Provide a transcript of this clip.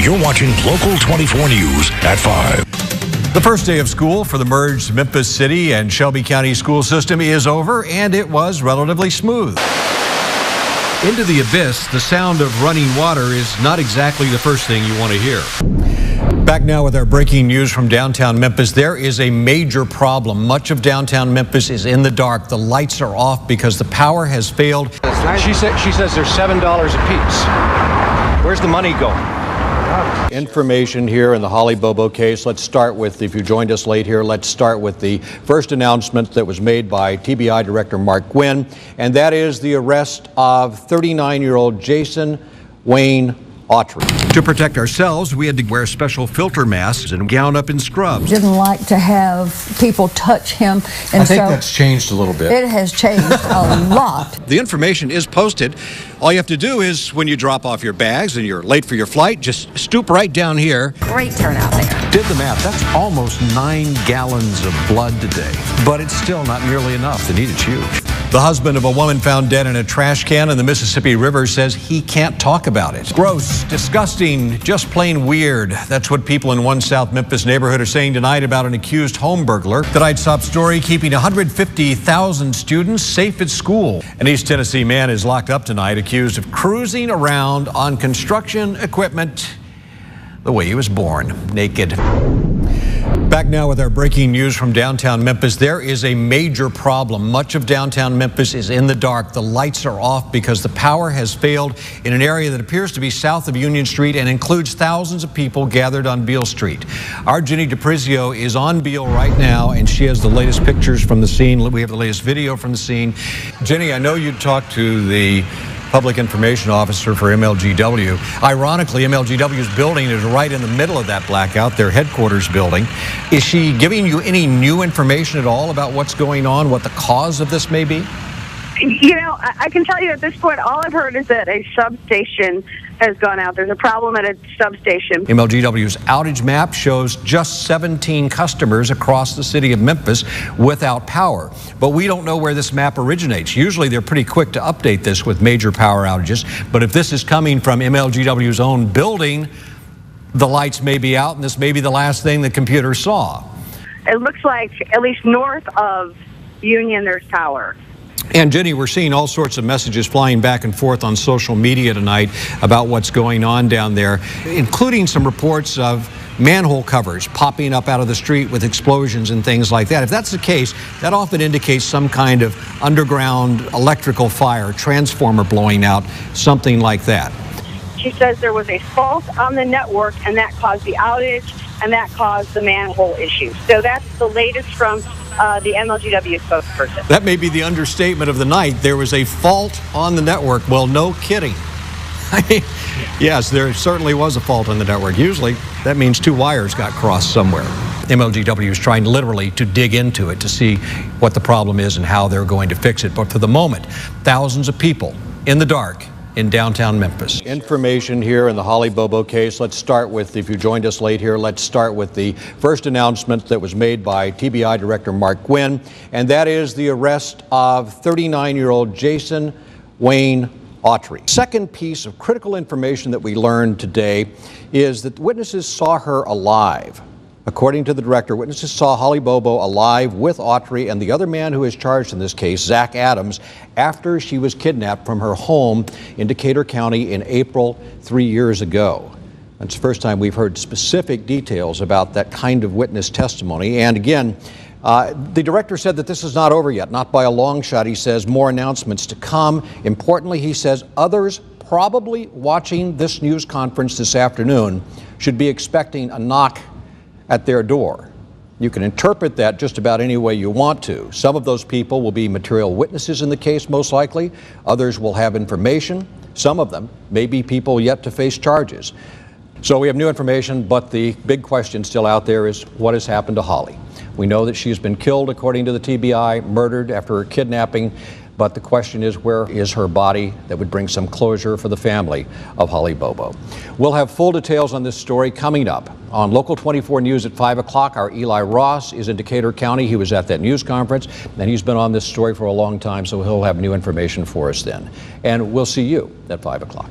You're watching Local 24 News at 5. The first day of school for the merged Memphis City and Shelby County school system is over, and it was relatively smooth. Into the abyss, the sound of running water is not exactly the first thing you want to hear. Back now with our breaking news from downtown Memphis. There is a major problem. Much of downtown Memphis is in the dark. The lights are off because the power has failed. She says there's $7 apiece. Where's the money going? Information here in the Holly Bobo case. Let's start with, if you joined us late here, let's start with the first announcement that was made by TBI Director Mark Gwynn, and that is the arrest of 39-year-old Jason Wayne Autry. To protect ourselves, we had to wear special filter masks and gown up in scrubs. Didn't like to have people touch him. And I think that's changed a little bit. It has changed a lot. The information is posted. All you have to do is, when you drop off your bags and you're late for your flight, just stoop right down here. Great turnout there. Did the math. That's almost 9 gallons of blood today. But it's still not nearly enough. The need is huge. The husband of a woman found dead in a trash can in the Mississippi River says he can't talk about it. Gross, disgusting, just plain weird. That's what people in one South Memphis neighborhood are saying tonight about an accused home burglar. Tonight's top story, keeping 150,000 students safe at school. An East Tennessee man is locked up tonight, accused of cruising around on construction equipment the way he was born, naked. Back now with our breaking news from downtown Memphis. There is a major problem. Much of downtown Memphis is in the dark. The lights are off because the power has failed in an area that appears to be south of Union Street and includes thousands of people gathered on Beale Street. Our Jenny DePrizio is on Beale right now, and she has the latest pictures from the scene. We have the latest video from the scene. Jenny, I know you talked to the Public Information Officer for MLGW. Ironically, MLGW's building is right in the middle of that blackout, their headquarters building. Is she giving you any new information at all about what's going on, what the cause of this may be? You know, I can tell you at this point, all I've heard is that a substation has gone out. There's a problem at a substation. MLGW's outage map shows just 17 customers across the city of Memphis without power. But we don't know where this map originates. Usually they're pretty quick to update this with major power outages. But if this is coming from MLGW's own building, the lights may be out, and this may be the last thing the computer saw. It looks like at least north of Union there's power. And Jenny, we're seeing all sorts of messages flying back and forth on social media tonight about what's going on down there, including some reports of manhole covers popping up out of the street with explosions and things like that. If that's the case, that often indicates some kind of underground electrical fire, transformer blowing out, something like that. She says there was a fault on the network, and that caused the outage, and that caused the manhole issue. So that's the latest from the MLGW spokesperson. That may be the understatement of the night. There was a fault on the network. Well, no kidding. I mean, yes, there certainly was a fault on the network. Usually, that means 2 wires got crossed somewhere. MLGW is trying literally to dig into it to see what the problem is and how they're going to fix it. But for the moment, thousands of people in the dark in downtown Memphis. Information here in the Holly Bobo case. Let's start with, if you joined us late here, let's start with the first announcement that was made by TBI Director Mark Gwynn, and that is the arrest of 39-year-old Jason Wayne Autry. Second piece of critical information that we learned today is that witnesses saw her alive. According to the director, witnesses saw Holly Bobo alive with Autry and the other man who is charged in this case, Zach Adams, after she was kidnapped from her home in Decatur County in April 3 years ago. That's the first time we've heard specific details about that kind of witness testimony. And again, the director said that this is not over yet, not by a long shot. He says more announcements to come. Importantly, he says others probably watching this news conference this afternoon should be expecting a knock at their door. You can interpret that just about any way you want to. Some of those people will be material witnesses in the case, most likely. Others will have information. Some of them may be people yet to face charges. So we have new information, but the big question still out there is what has happened to Holly? We know that she has been killed, according to the TBI, murdered after her kidnapping. But the question is, where is her body? That would bring some closure for the family of Holly Bobo. We'll have full details on this story coming up on Local 24 News at 5 o'clock. Our Eli Ross is in Decatur County. He was at that news conference, and he's been on this story for a long time, so he'll have new information for us then. And we'll see you at 5 o'clock.